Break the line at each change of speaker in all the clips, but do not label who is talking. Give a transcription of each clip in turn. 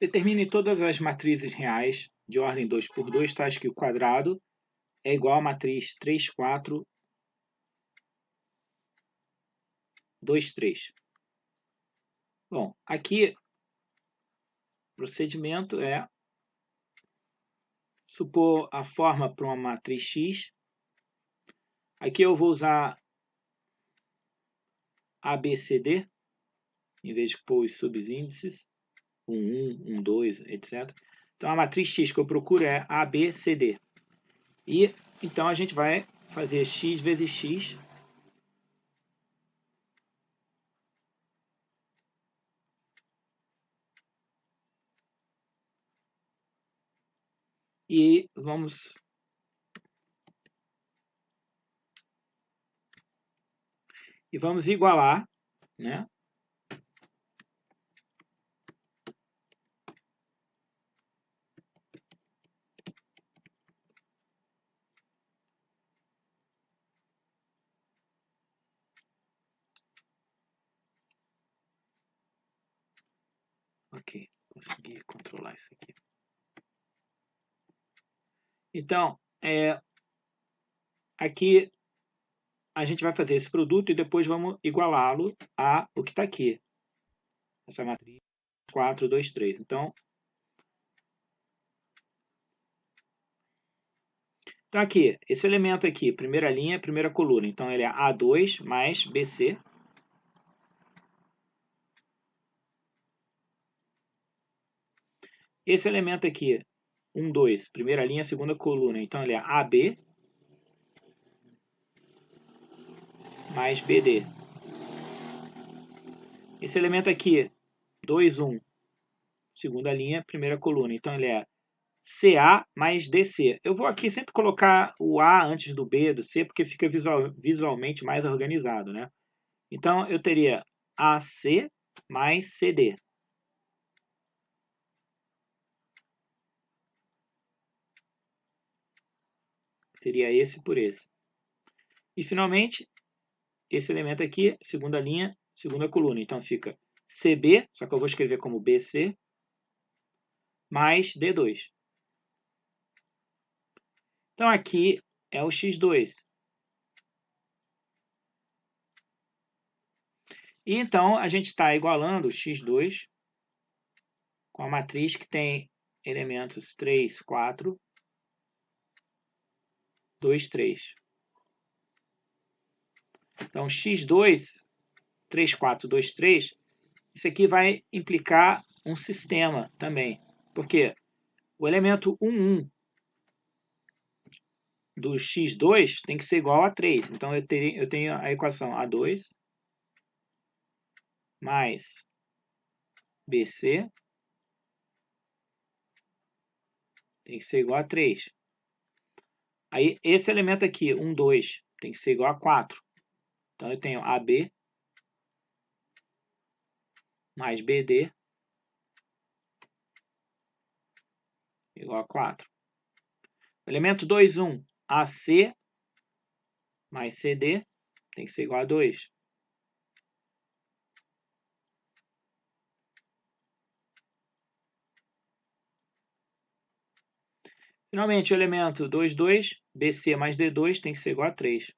Determine todas as matrizes reais de ordem 2 por 2, tais que o quadrado é igual à matriz 3, 4, 2, 3. Bom, aqui o procedimento é supor a forma para uma matriz X. Aqui eu vou usar ABCD, em vez de pôr os subíndices, 1, 2, etc. Então a matriz X que eu procuro é ABCD. E então a gente vai fazer X vezes X. E vamos igualar, né? Ok, consegui controlar isso aqui. Então, aqui a gente vai fazer esse produto e depois vamos igualá-lo a o que está aqui. Essa matriz 4, 2, 3. Então aqui, esse elemento aqui, primeira linha, primeira coluna. Então ele é A2 mais BC. Esse elemento aqui, 1, 2, primeira linha, segunda coluna. Então ele é AB mais BD. Esse elemento aqui, 2, 1, segunda linha, primeira coluna. Então ele é CA mais DC. Eu vou aqui sempre colocar o A antes do B, do C, porque fica visualmente mais organizado, né? Então eu teria AC mais CD. Seria esse por esse. E finalmente, esse elemento aqui, segunda linha, segunda coluna. Então fica CB, só que eu vou escrever como BC, mais D2. Então aqui é o X2. E então a gente está igualando o X2 com a matriz que tem elementos 3, 4, 2, 3. Então X2, 3, 4, 2, 3, isso aqui vai implicar um sistema também. Porque o elemento 1, 1 do x2 tem que ser igual a 3. Então eu tenho a equação A2 mais BC tem que ser igual a 3. Aí esse elemento aqui, 1, 2, tem que ser igual a 4. Então eu tenho AB mais BD igual a 4. O elemento 2, 1, AC mais CD tem que ser igual a 2. Finalmente, o elemento 2, 2, BC mais D2 tem que ser igual a 3.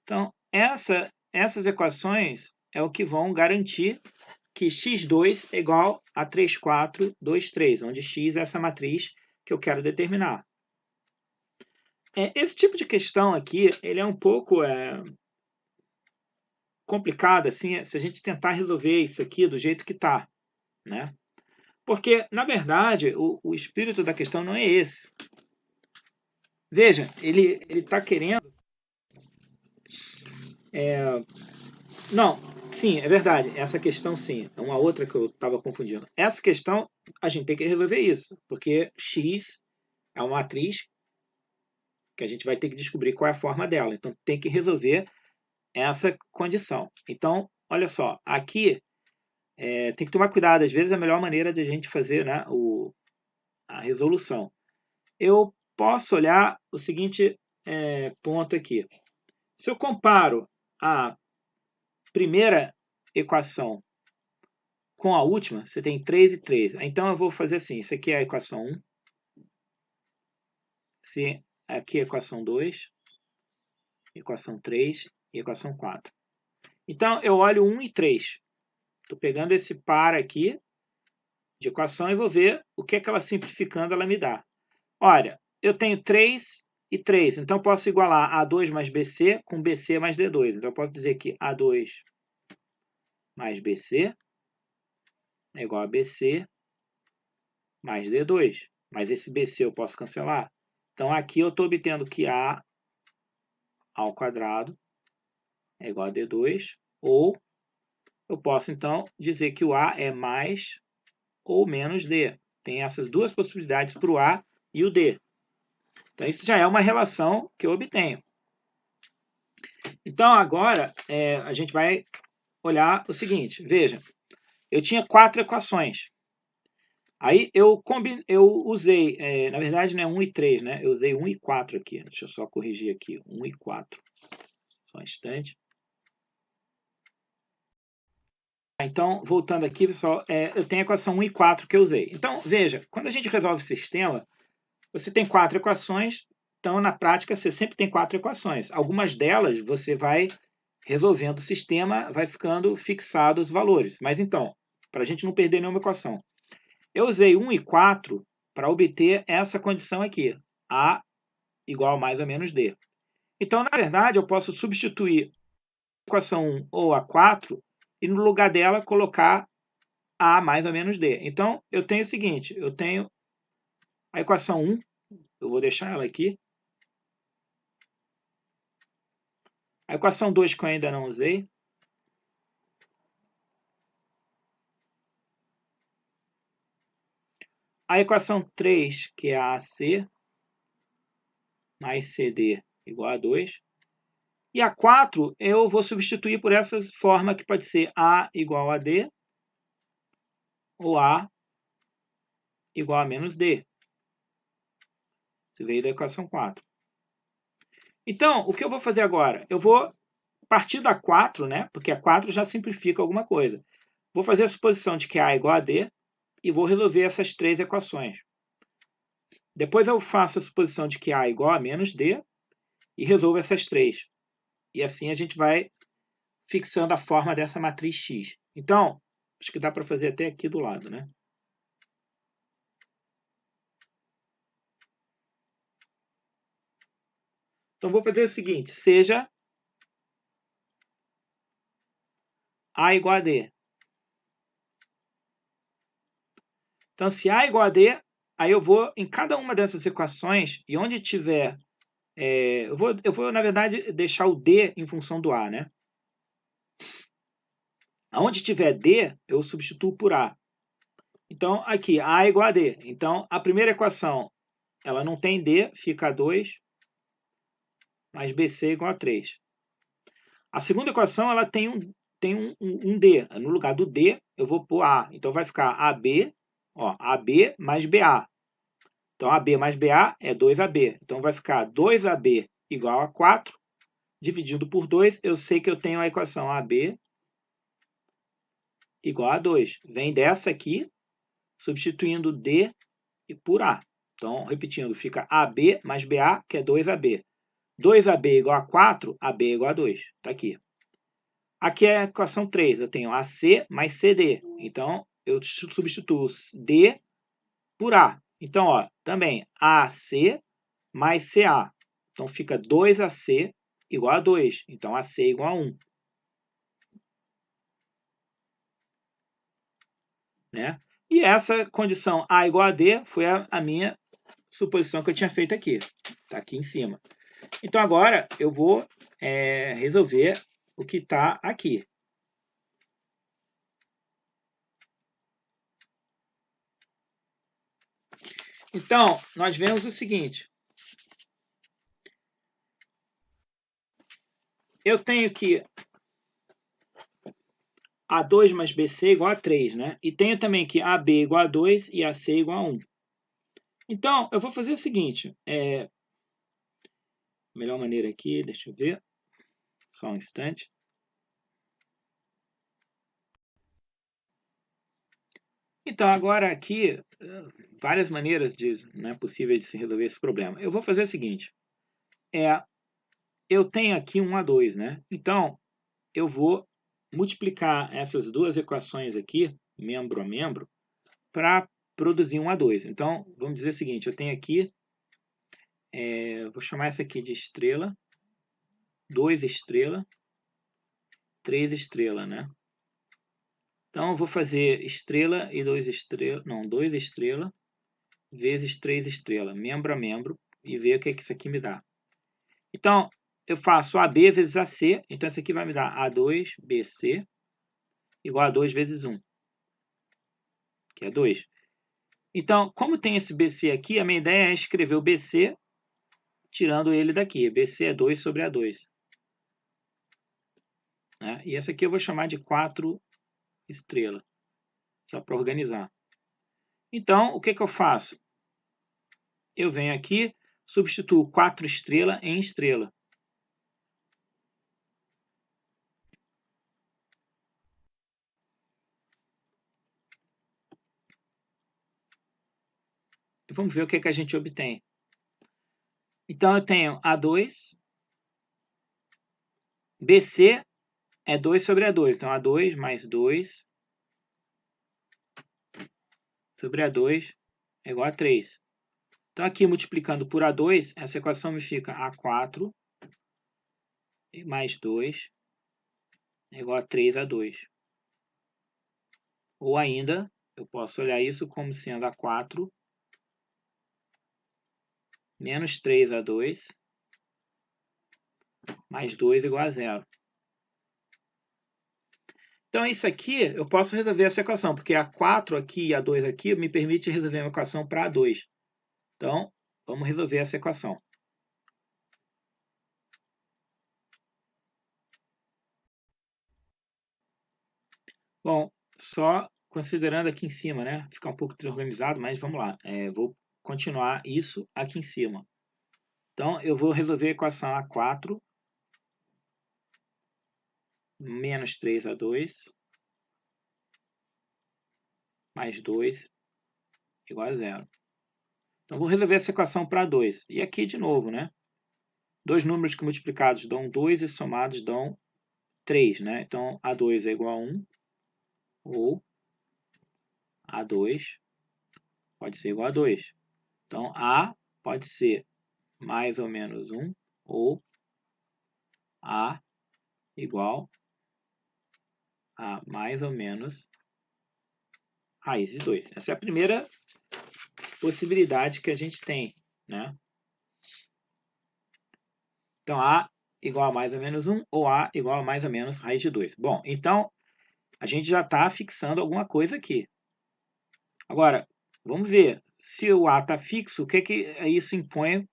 Então, essas equações é o que vão garantir que x2 é igual a 3, 4, 2, 3, onde x é essa matriz que eu quero determinar. Esse tipo de questão aqui, ele é um pouco complicado, assim, se a gente tentar resolver isso aqui do jeito que está, né? Porque, na verdade, o espírito da questão não é esse. Veja, ele está querendo... Não, sim, é verdade. Essa questão, sim. É uma outra que eu estava confundindo. Essa questão, a gente tem que resolver isso, porque x é uma matriz que a gente vai ter que descobrir qual é a forma dela. Então, tem que resolver essa condição. Então, olha só, aqui tem que tomar cuidado. Às vezes, a melhor maneira de a gente fazer, né, a resolução. Eu posso olhar o seguinte ponto aqui. Se eu comparo a primeira equação com a última, você tem 3 e 3. Então, eu vou fazer assim. Isso aqui é a equação 1. Aqui é a equação 2. Equação 3 e equação 4. Então, eu olho 1 e 3. Estou pegando esse par aqui de equação e vou ver o que é que ela simplificando ela me dá. Olha, eu tenho 3 e 3. Então, eu posso igualar A2 mais BC com BC mais D2. Então, eu posso dizer que A2 mais BC é igual a BC mais D2. Mas esse BC eu posso cancelar. Então, aqui eu estou obtendo que A ao quadrado é igual a D2. Ou eu posso, então, dizer que o A é mais ou menos D. Tem essas duas possibilidades para o A e o D. Então, isso já é uma relação que eu obtenho. Então, agora, a gente vai olhar o seguinte. Veja, eu tinha 4 equações. Aí eu usei, na verdade não é 1 e 3, né? Eu usei 1 e 4 aqui. Deixa eu só corrigir aqui, 1 e 4. Só um instante. Então, voltando aqui, pessoal, eu tenho a equação 1 e 4 que eu usei. Então, veja, quando a gente resolve o sistema, você tem 4 equações, então na prática você sempre tem 4 equações. Algumas delas você vai resolvendo o sistema, vai ficando fixado os valores. Mas então, para a gente não perder nenhuma equação, eu usei 1 e 4 para obter essa condição aqui, A igual a mais ou menos D. Então, na verdade, eu posso substituir a equação 1 ou a 4 e no lugar dela colocar A mais ou menos D. Então, eu tenho o seguinte, eu tenho a equação 1, eu vou deixar ela aqui. A equação 2 que eu ainda não usei. A equação 3, que é a AC, mais CD igual a 2. E a 4 eu vou substituir por essa forma que pode ser A igual a D ou A igual a menos D. Isso veio da equação 4. Então, o que eu vou fazer agora? Eu vou partir da 4, né? Porque a 4 já simplifica alguma coisa. Vou fazer a suposição de que A é igual a D e vou resolver essas 3 equações. Depois eu faço a suposição de que A é igual a menos D e resolvo essas 3. E assim a gente vai fixando a forma dessa matriz X. Então, acho que dá para fazer até aqui do lado, né? Então, vou fazer o seguinte, seja A igual a D. Então, se A é igual a D, aí eu vou em cada uma dessas equações, e onde tiver... eu vou, na verdade, deixar o D em função do A, né? Onde tiver D, eu substituo por A. Então, aqui, A é igual a D. Então, a primeira equação, ela não tem D, fica 2 mais BC igual a 3. A segunda equação, ela tem um D. No lugar do D, eu vou pôr A. Então, vai ficar AB, ó, AB mais BA. Então, AB mais BA é 2AB. Então, vai ficar 2AB igual a 4. Dividido por 2, eu sei que eu tenho a equação AB igual a 2. Vem dessa aqui, substituindo D por A. Então, repetindo, fica AB mais BA, que é 2AB. 2AB igual a 4, AB igual a 2. Está aqui. Aqui é a equação 3. Eu tenho AC mais CD. Então, eu substituo D por A. Então, ó, também AC mais CA. Então, fica 2AC igual a 2. Então, AC igual a 1. Né? E essa condição A igual a D foi a minha suposição que eu tinha feito aqui. Está aqui em cima. Então, agora eu vou resolver o que está aqui. Então, nós vemos o seguinte. Eu tenho que A2 mais BC igual a 3, né? E tenho também que AB igual a 2 e AC igual a 1. Então, eu vou fazer o seguinte. Melhor maneira aqui, deixa eu ver. Só um instante. Então, agora aqui, várias maneiras possíveis de se resolver esse problema. Eu vou fazer o seguinte. Eu tenho aqui um A2, né? Então, eu vou multiplicar essas duas equações aqui, membro a membro, para produzir um A2. Então, vamos dizer o seguinte, eu tenho aqui, vou chamar essa aqui de estrela, 2 estrela, 3 estrela, né? Então, eu vou fazer estrela e 2 estrela, não, 2 estrela vezes 3 estrela, membro a membro, e ver o que isso aqui me dá. Então, eu faço AB vezes AC, então isso aqui vai me dar A2BC igual a 2 vezes 1, que é 2. Então, como tem esse BC aqui, a minha ideia é escrever o BC tirando ele daqui. BC é 2 sobre A2. Né? E essa aqui eu vou chamar de 4 estrela, só para organizar. Então, o que eu faço? Eu venho aqui, substituo 4 estrela em estrela. E vamos ver o que a gente obtém. Então, eu tenho A2, BC é 2 sobre A2. Então, A2 mais 2 sobre A2 é igual a 3. Então, aqui multiplicando por A2, essa equação me fica A4 mais 2 é igual a 3A2. Ou ainda, eu posso olhar isso como sendo A4 menos 3A2 mais 2 igual a 0. Então, isso aqui, eu posso resolver essa equação, porque A4 aqui e A2 aqui me permite resolver uma equação para A2. Então, vamos resolver essa equação. Bom, só considerando aqui em cima, né? Ficar um pouco desorganizado, mas vamos lá. Vou continuar isso aqui em cima. Então, eu vou resolver a equação A4 menos 3A2 mais 2 igual a 0. Então, vou resolver essa equação para 2. E aqui, de novo, né? Dois números que multiplicados dão 2 e somados dão 3, né? Então, A2 é igual a 1, ou A2 pode ser igual a 2. Então, A pode ser mais ou menos 1, ou A igual a mais ou menos raiz de 2. Essa é a primeira possibilidade que a gente tem, né? Então, A igual a mais ou menos 1 ou A igual a mais ou menos raiz de 2. Bom, então, a gente já está fixando alguma coisa aqui. Agora, vamos ver. Se o A está fixo, o que isso impõe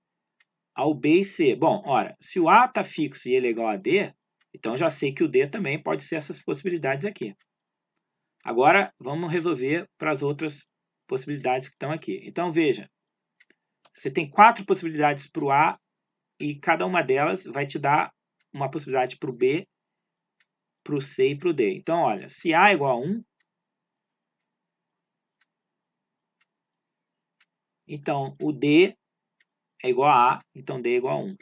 ao B e C? Bom, ora, se o A está fixo e ele é igual a D, então já sei que o D também pode ser essas possibilidades aqui. Agora, vamos resolver para as outras possibilidades que estão aqui. Então, veja, você tem 4 possibilidades para o A e cada uma delas vai te dar uma possibilidade para o B, para o C e para o D. Então, olha, se A é igual a 1, então o D é igual a A, então D é igual a 1.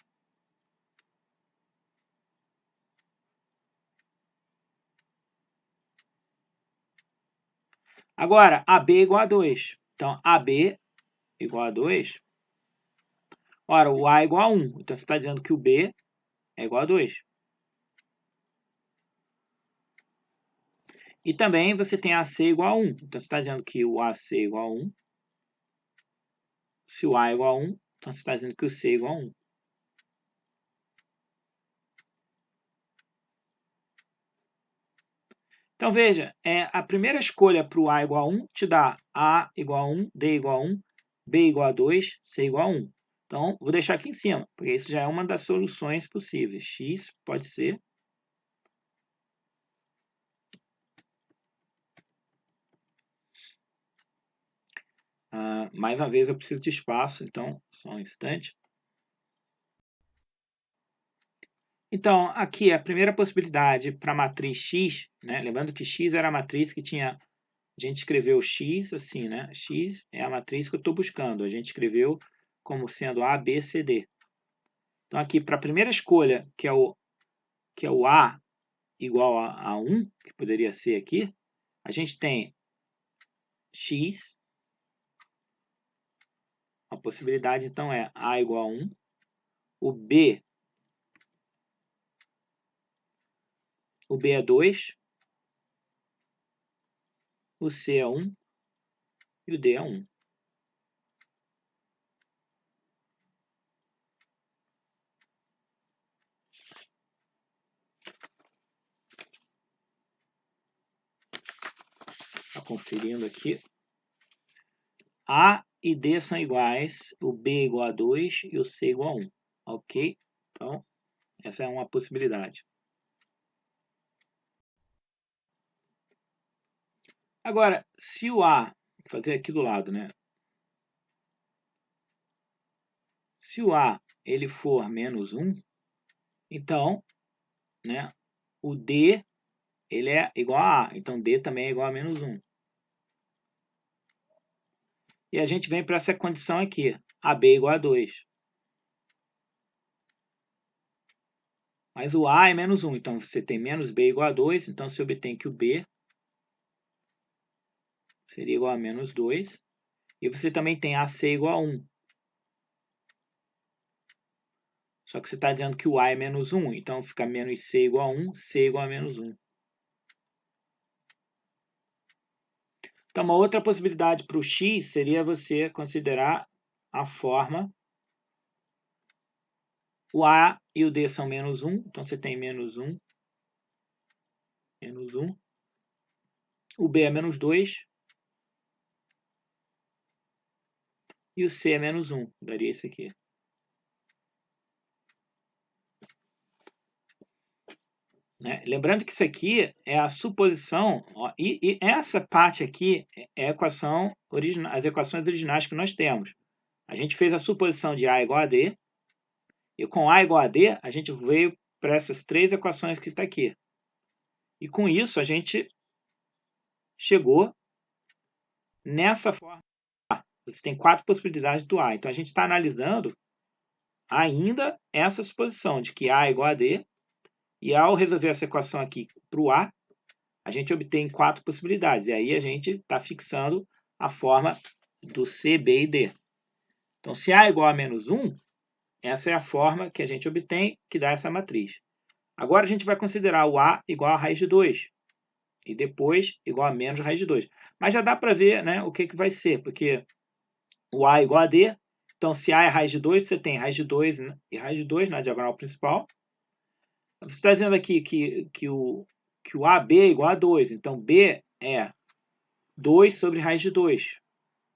Agora, AB é igual a 2. Então, AB igual a 2. Ora, o A é igual a 1. Então, você está dizendo que o B é igual a 2. E também você tem AC igual a 1. Então, você está dizendo que o AC é igual a 1. Se o A é igual a 1, então você está dizendo que o C é igual a 1. Então, veja, a primeira escolha para o A igual a 1 te dá A igual a 1, D igual a 1, B igual a 2, C igual a 1. Então, vou deixar aqui em cima, porque isso já é uma das soluções possíveis. X pode ser mais uma vez eu preciso de espaço, então só um instante. Então, aqui a primeira possibilidade para a matriz X, né? Lembrando que X era a matriz que tinha A gente escreveu x assim, né? X é a matriz que eu estou buscando. A gente escreveu como sendo A, B, C, D. Então, aqui, para a primeira escolha, que é o A igual a 1, que poderia ser aqui, a gente tem x. A possibilidade, então, é A igual a 1. O B é 2. O C é 1. E o D é 1. Está conferindo aqui. A e D são iguais, o B é igual a 2 e o C é igual a 1. Ok? Então, essa é uma possibilidade. Agora, se o A, vou fazer aqui do lado, né? Se o A ele for menos 1, então, né, o D ele é igual a A. Então, D também é igual a menos 1. E a gente vem para essa condição aqui, AB é igual a 2. Mas o A é menos 1, então você tem menos B igual a 2, então você obtém que o B seria igual a menos 2. E você também tem AC igual a 1. Só que você está dizendo que o A é menos 1, então fica menos C igual a 1, C igual a menos 1. Então, uma outra possibilidade para o x seria você considerar a forma. O A e o D são menos 1, então você tem menos 1, menos 1. O B é menos 2. E o C é menos 1, daria isso aqui. Né? Lembrando que isso aqui é a suposição, ó, e essa parte aqui é a equação as equações originais que nós temos. A gente fez a suposição de A igual a D, e com A igual a D, a gente veio para essas três equações que está aqui. E com isso, a gente chegou nessa forma. Você tem 4 possibilidades do A. Então, a gente está analisando ainda essa suposição de que A é igual a D, e ao resolver essa equação aqui para o a gente obtém 4 possibilidades. E aí a gente está fixando a forma do C, B e D. Então, se A é igual a menos 1, essa é a forma que a gente obtém que dá essa matriz. Agora a gente vai considerar o A igual a raiz de 2. E depois igual a menos raiz de 2. Mas já dá para ver, né, o que vai ser, porque o A é igual a D. Então, se A é raiz de 2, você tem raiz de 2 e raiz de 2 na diagonal principal. Você está dizendo aqui que o AB é igual a 2. Então, B é 2 sobre raiz de 2.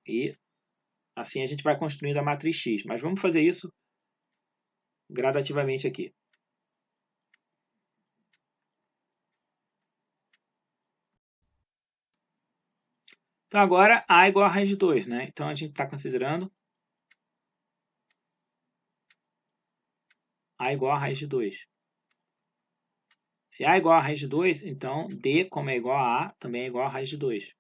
E assim a gente vai construindo a matriz X. Mas vamos fazer isso gradativamente aqui. Então, agora A é igual a raiz de 2, né? Então, a gente está considerando A igual a raiz de 2. Se A é igual a raiz de 2, então D, como é igual a A, também é igual a raiz de 2.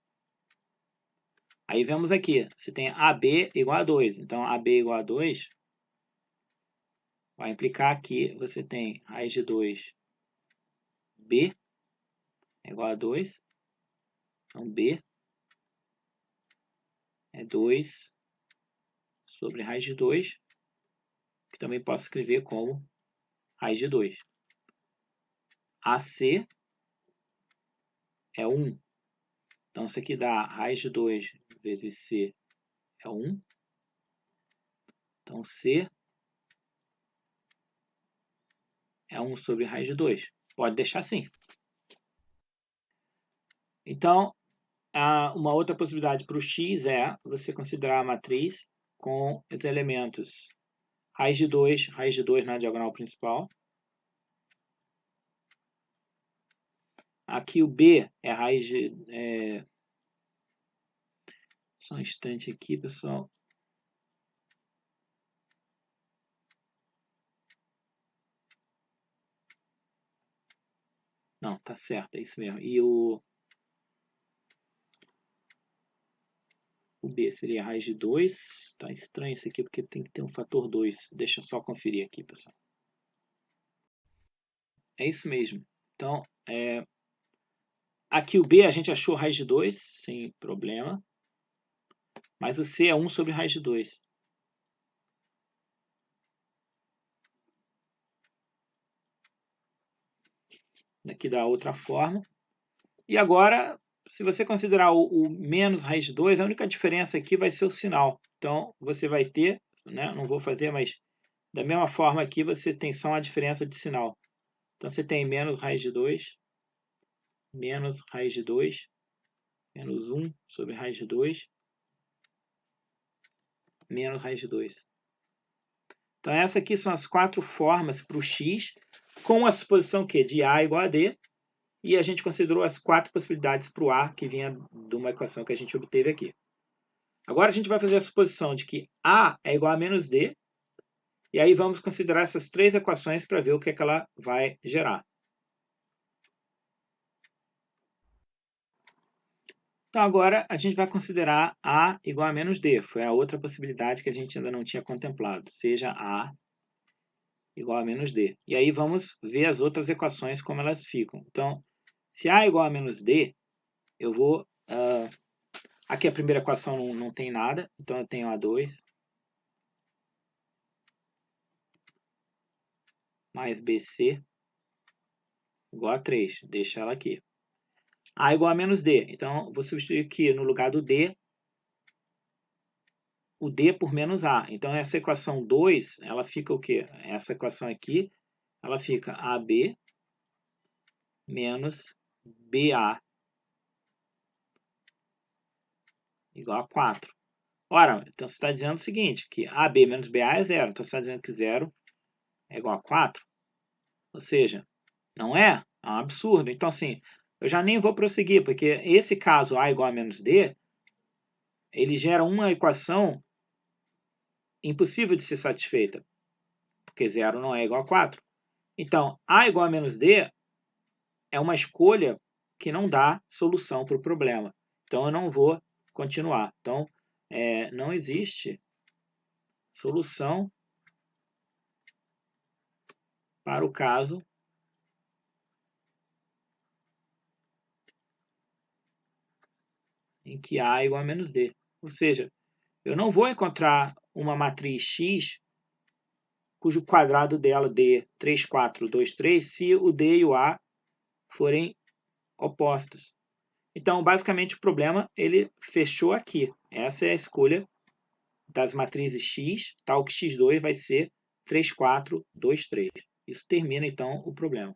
Aí vemos aqui, você tem AB igual a 2. Então, AB igual a 2 vai implicar que você tem raiz de 2B é igual a 2. Então, B é 2 sobre raiz de 2, que também posso escrever como raiz de 2. AC é 1. Então, isso aqui dá raiz de 2 vezes C é 1. Então, C é 1 sobre raiz de 2. Pode deixar assim. Então, uma outra possibilidade para o x é você considerar a matriz com os elementos raiz de 2 na diagonal principal. Aqui o B é raiz de... Só um instante aqui, pessoal. Não, tá certo, é isso mesmo. E O B seria raiz de 2. Está estranho isso aqui porque tem que ter um fator 2. Deixa eu só conferir aqui, pessoal. É isso mesmo. Então, aqui o B a gente achou raiz de 2, sem problema. Mas o C é 1 sobre raiz de 2. Aqui da outra forma. E agora, se você considerar o menos raiz de 2, a única diferença aqui vai ser o sinal. Então, você vai ter, né, não vou fazer, mas da mesma forma aqui você tem só uma diferença de sinal. Então, você tem menos raiz de 2, menos raiz de 2, menos 1 sobre raiz de 2, menos raiz de 2. Então, essas aqui são as 4 formas para o x, com a suposição que de A igual a D, e a gente considerou as 4 possibilidades para o A, que vinha de uma equação que a gente obteve aqui. Agora a gente vai fazer a suposição de que A é igual a menos D, e aí vamos considerar essas 3 equações para ver o que é que ela vai gerar. Então agora a gente vai considerar A igual a menos D, foi a outra possibilidade que a gente ainda não tinha contemplado, seja A igual a menos D. E aí vamos ver as outras equações como elas ficam. Então, se A é igual a menos D, eu vou... aqui a primeira equação não tem nada, então eu tenho A2 mais BC igual a 3. Deixa ela aqui. A igual a menos D. Então, vou substituir aqui no lugar do D, o D por menos A. Então, essa equação 2, ela fica o quê? Essa equação aqui, ela fica AB menos BA igual a 4. Ora, então você está dizendo o seguinte, que AB menos BA é 0. Então, você está dizendo que 0 é igual a 4. Ou seja, não é? É um absurdo. Então, assim, eu já nem vou prosseguir, porque esse caso A igual a menos D, ele gera uma equação impossível de ser satisfeita, porque 0 não é igual a 4. Então, A igual a menos D é uma escolha que não dá solução para o problema. Então, eu não vou continuar. Então, não existe solução para o caso em que A é igual a menos D. Ou seja, eu não vou encontrar uma matriz X cujo quadrado dela dê 3, 4, 2, 3, se o D e o A forem opostos. Então, basicamente, o problema ele fechou aqui. Essa é a escolha das matrizes X, tal que X2 vai ser 3, 4, 2, 3. Isso termina, então, o problema.